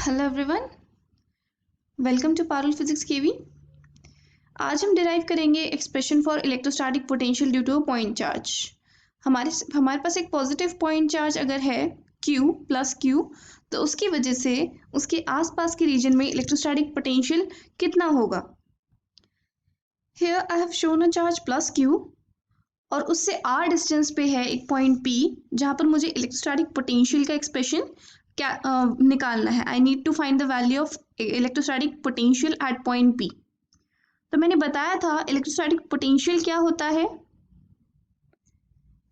Hello everyone, welcome to Parul physics KV. आज हम derive करेंगे expression for electrostatic potential due to a point charge. हमारे पास एक पॉजिटिव पॉइंट चार्ज अगर है Q प्लस Q, तो उसकी वजह से उसके आसपास के रीजन में इलेक्ट्रोस्टैटिक पोटेंशियल कितना होगा। Here I have shown a charge plus Q और उससे r डिस्टेंस पे है एक पॉइंट P जहाँ पर मुझे इलेक्ट्रोस्टैटिक पोटेंशियल का एक्सप्रेशन क्या निकालना है। I need to find the value of electrostatic potential at point P। तो मैंने बताया था इलेक्ट्रोस्टैटिक पोटेंशियल क्या होता है।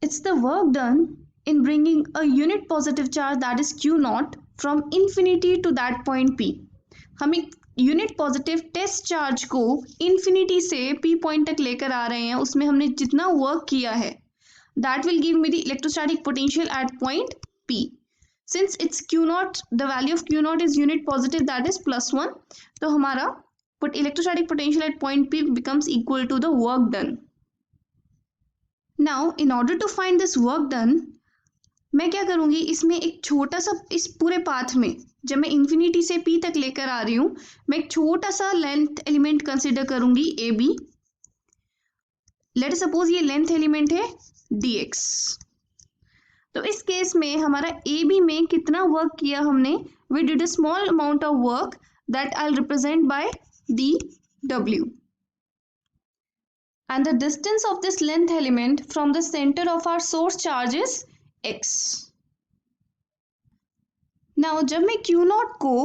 It's the work done in bringing a unit positive charge that is Q naught from infinity to that point P। हम एक unit positive test charge को इन्फिनिटी से P पॉइंट तक लेकर आ रहे हैं, उसमें हमने जितना वर्क किया है that will give me the electrostatic potential at point P. Since it's Q naught, the value of Q naught is unit positive, that is +1. तो हमारा electrostatic potential at point P becomes equal to the work done. Now, in order to find this work done, मैं क्या करूँगी, इसमें एक छोटा सा, इस पूरे पाथ में जब मैं इन्फिनिटी से P तक लेकर आ रही हूँ, मैं एक छोटा सा लेंथ एलिमेंट कंसिडर करूँगी AB। लेट सपोज ये लेंथ एलिमेंट है dx। तो इस केस में हमारा AB में कितना वर्क किया हमने, we did a small amount of work that I represent by dw, and the distance of this length element from the center of our source charge is x. Now जब मैं Q naught को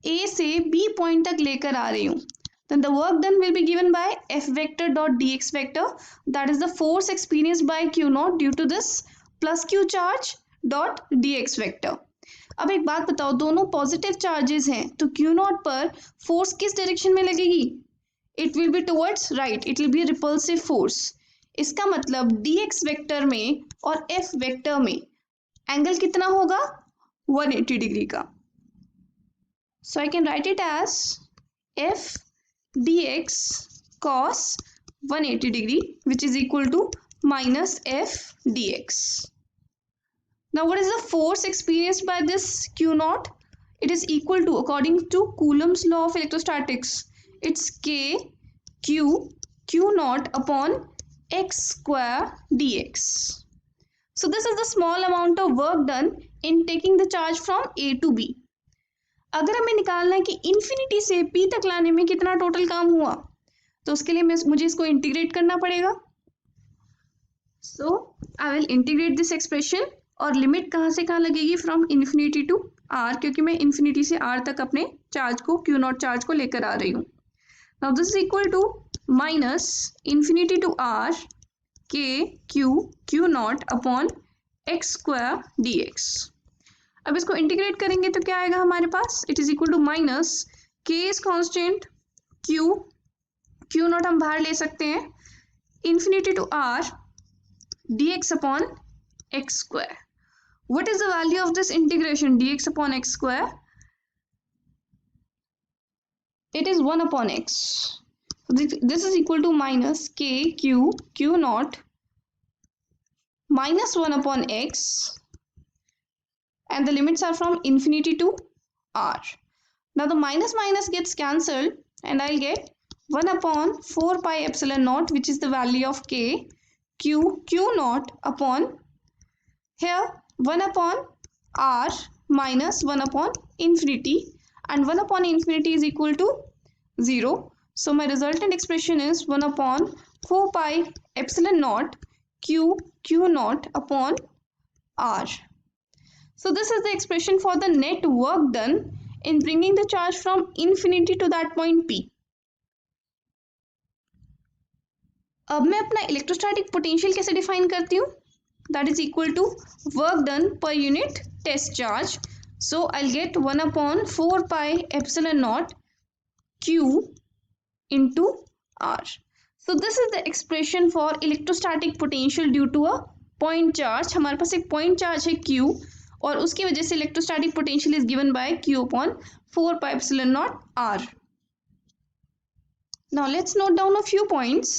A से B point तक लेकर आ रही हूँ, then the work done will be given by F vector dot dx vector, that is the force experienced by Q naught due to this plus Q charge dot dx vector. अब एक बात बताओ, दोनों पॉजिटिव चार्जेस हैं तो Q naught पर force किस direction में लगेगी? It will be towards right, it will be repulsive force. इसका मतलब dx वेक्टर में और F वेक्टर में एंगल कितना होगा? 180 डिग्री का। So I can write it as F dx cos 180 degree, which is equal to minus F dx. Now what is the force experienced by this Q naught? It is equal to, according to Coulomb's law of electrostatics, it's K Q naught upon x square dx. So this is the small amount of work done in taking the charge from A to B. अगर हमें निकालना है कि infinity से P तक लाने में कितना टोटल काम हुआ, तो उसके लिए मुझे इसको इंटीग्रेट करना पड़ेगा। So I will integrate this expression, और लिमिट कहाँ से कहाँ लगेगी? फ्रॉम इन्फिनिटी टू R, क्योंकि मैं इन्फिनिटी से R तक अपने चार्ज को, Q नॉट चार्ज को लेकर आ रही हूँ। Now this is equal to minus infinity to R K Q not upon x square dx। अब इसको इंटीग्रेट करेंगे तो क्या आएगा हमारे पास? It is equal to minus K is constant, Q not हम बाहर ले सकते हैं, infinity to R dx upon x square. What is the value of this integration? dx upon x square, it is 1 upon x. This is equal to minus के Q not minus 1 upon x, and the limits are from infinity to r. Now the minus gets cancelled and I'll get 1 upon 4 pi epsilon naught, which is the value of k q naught upon, here 1 upon r minus 1 upon infinity, and 1 upon infinity is equal to 0. So my resultant expression is 1 upon 4 pi epsilon naught q naught upon r. So this is the expression for the net work done in bringing the charge from infinity to that point P. अब मैं अपना electrostatic potential कैसे define करती हूँ? That is equal to work done per unit test charge. So I'll get 1 upon 4 pi epsilon naught q into r. So this is the expression for electrostatic potential due to a point charge. हमारे पास एक point charge है Q, और उसकी वजह से electrostatic potential is given by Q upon 4 pi epsilon naught R. Now let's note down a few points.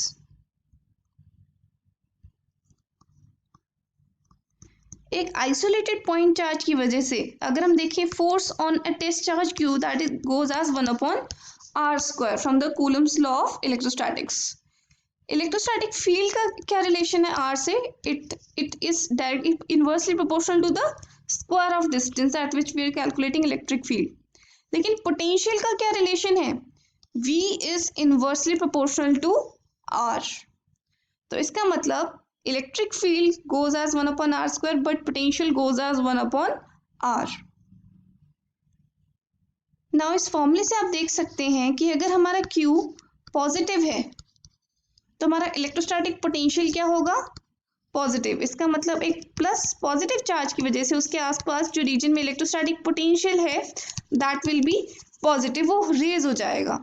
एक isolated point charge की वजह से अगर हम देखें force on a test charge q that is goes as 1/r² from the Coulomb's law of electrostatics. Electrostatic field का क्या relation है r से? It is directly inversely proportional to the square of distance at which we are calculating electric field. लेकिन potential का क्या relation है? v is inversely proportional to r। तो इसका मतलब electric field goes as 1/r² but potential goes as 1/r। Now इस फॉर्मूले से आप देख सकते हैं कि अगर हमारा Q पॉजिटिव है तो हमारा इलेक्ट्रोस्टैटिक पोटेंशियल क्या होगा? पॉजिटिव। इसका मतलब एक प्लस पॉजिटिव चार्ज की वजह से उसके आसपास जो रीजन में इलेक्ट्रोस्टैटिक पोटेंशियल है दैट विल बी पॉजिटिव, वो रेज हो जाएगा।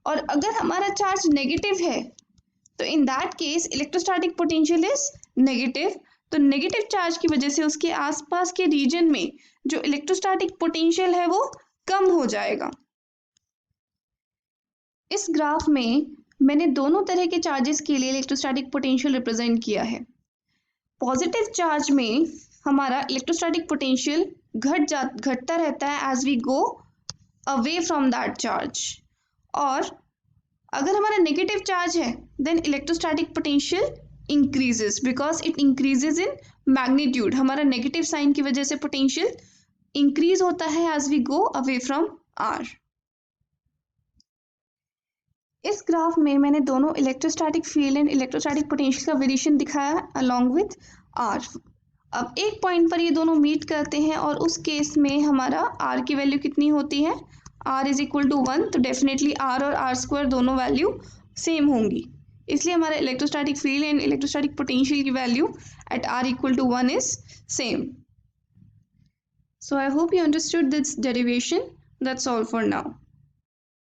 और अगर हमारा चार्ज नेगेटिव है तो in that case electrostatic potential is negative. तो नेगेटिव चार्ज की वजह से उसके आसपास के रीजन में जो इलेक्ट्रोस्टैटिक पोटेंशियल है वो कम हो जाएगा। इस ग्राफ में मैंने दोनों तरह के चार्जेस के लिए इलेक्ट्रोस्टैटिक पोटेंशियल रिप्रेजेंट किया है। पॉजिटिव चार्ज में हमारा इलेक्ट्रोस्टैटिक पोटेंशियल घटता रहता है as we go away from that charge. और अगर हमारा नेगेटिव चार्ज है then electrostatic potential increases because it increases in magnitude. हमारा नेगेटिव साइन की वजह से पोटेंशियल इंक्रीज होता है as we go away from r. इस ग्राफ में मैंने दोनों electrostatic field and electrostatic potential का वेरिएशन दिखाया अलोंग विथ आर। अब एक पॉइंट पर ये दोनों मीट करते हैं और उस केस में हमारा आर की वैल्यू कितनी होती है? R is equal to 1। तो डेफिनेटली आर और r² दोनों वैल्यू सेम होंगी, इसलिए हमारा electrostatic field and electrostatic potential की value at r equal to 1 is same. So I hope you understood this derivation. That's all for now.